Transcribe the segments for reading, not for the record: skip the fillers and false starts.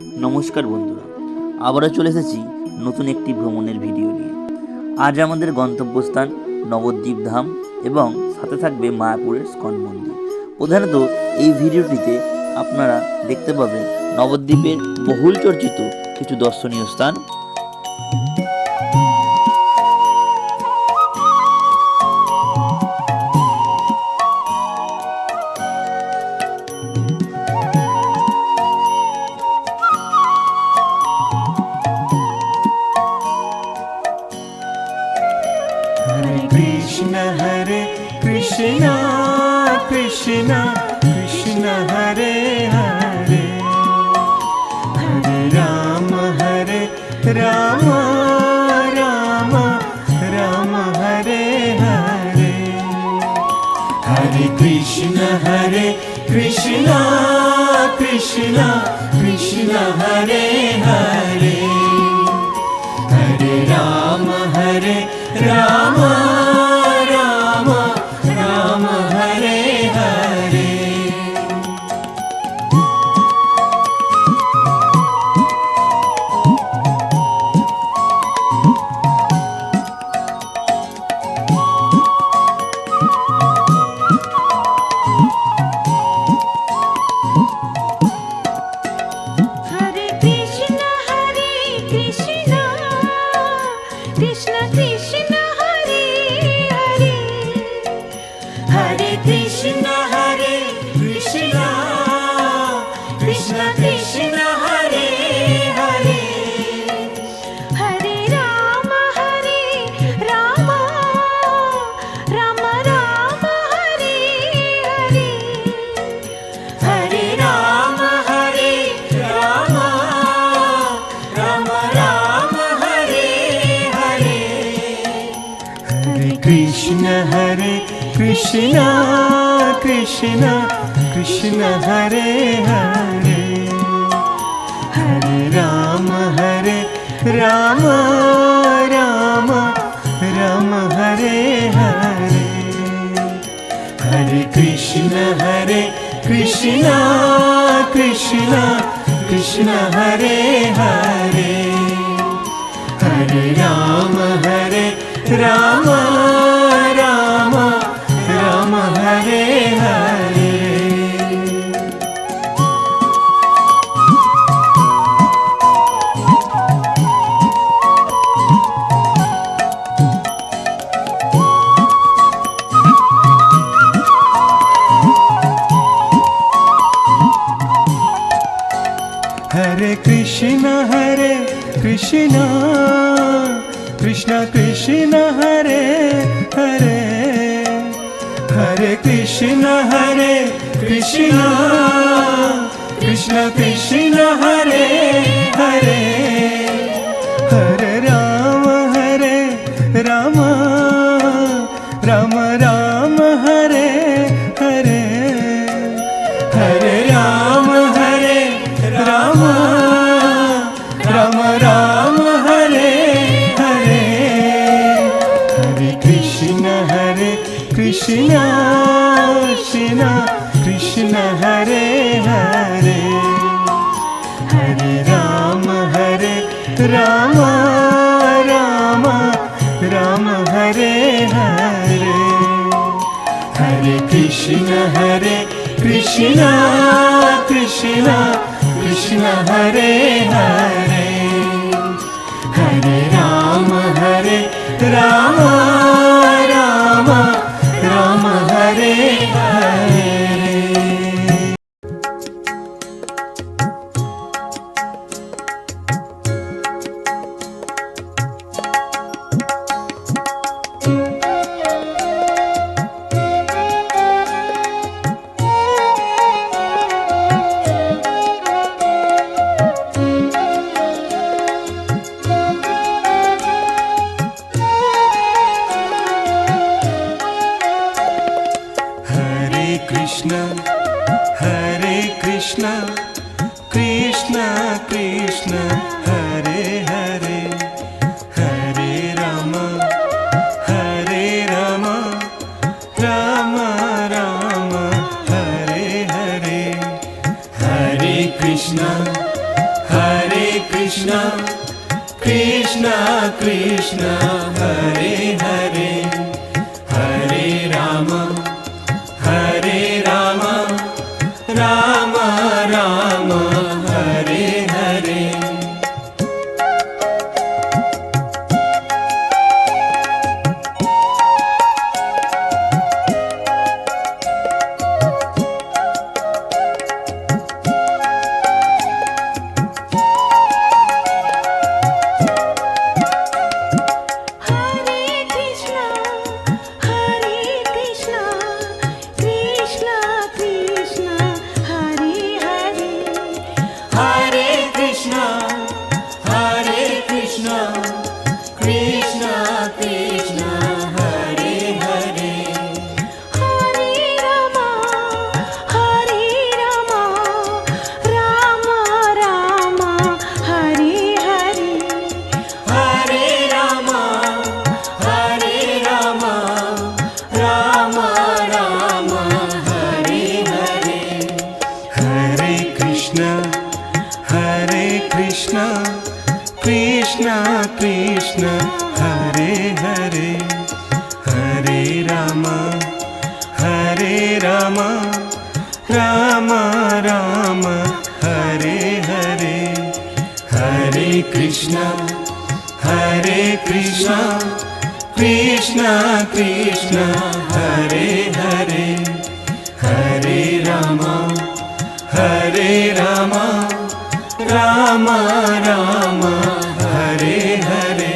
নমস্কার বন্ধুরা, আবারও চলে এসেছি নতুন একটি ভ্রমণের ভিডিও নিয়ে। আজ আমাদের গন্তব্যস্থান নবদ্বীপ ধাম এবং সাথে থাকবে মায়াপুরের স্কন মন্দির। প্রধানত এই ভিডিওটিতে আপনারা দেখতে পাবেন নবদ্বীপের বহুল চর্চিত কিছু দর্শনীয় স্থান, Hare Krishna, Krishna Krishna Hare Hare, Hare Rama, Rama Rama Hare Hare, Hare Krishna, Krishna Krishna Hare Hare, Hare Rama, Rama Rama Hare Hare. Hare Krishna, Krishna Krishna Hare Hare, Hare Krishna, Krishna Krishna Hare Hare, Hare Rama, Rama Hare Hare, Hare Rama, Rama Hare Hare, Hare Krishna, Krishna Krishna Hare Hare, Hare Rama, Rama Hare Hare, Hare Krishna, Krishna Hare Hare, Hare Rama, Rama Hare Hare. Hare Krishna, Krishna Krishna Hare Hare, Hare Krishna, Krishna Krishna Hare Hare, Hare Rama, Rama Hare Hare, Hare Rama, Rama Hare Hare, Hare Krishna, Krishna Hare Hare, Hare Rama, Rama Hare Hare, Hare Krishna, Krishna Hare Hare, Hare Rama, Rama Hare Hare. Krishna, Krishna Krishna Hare Hare, Hare Rama, Rama Rama Hare Hare, Hare Krishna, Krishna Krishna Krishna Hare Hare Hare Rama Rama Rama Hare Hare Hare Krishna, Hare Krishna, Krishna Krishna, Hare Hare. Hare Krishna Krishna Krishna Hare Hare Hare Rama, Rama Rama, Hare Hare. Hare Rama Rama Rama Hare Hare Hare Krishna Krishna Krishna Hare Hare Hare Rama Rama Rama Hare Hare Hare Krishna Krishna Krishna Hare Hare Hare Rama Rama Rama Hare Hare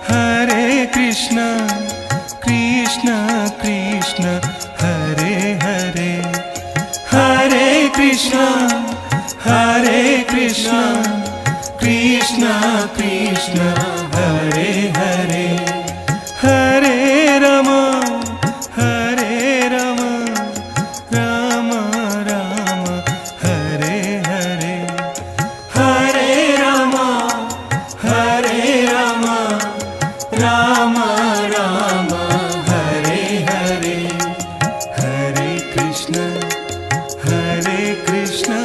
Hare Krishna Krishna Krishna Hare Hare Hare Krishna Krishna Krishna Hare Hare Hare Rama Rama Rama Hare Hare Hare Rama Rama Rama Hare Hare Hare Krishna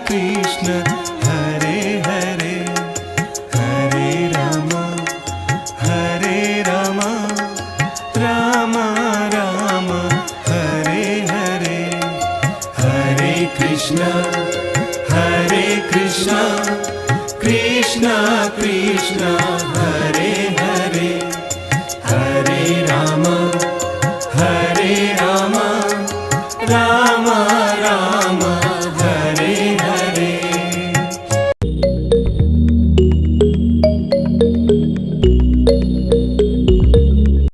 Krishna Hare Hare Hare Rama Rama Rama Hare Hare Hare Krishna Krishna Krishna Hare Hare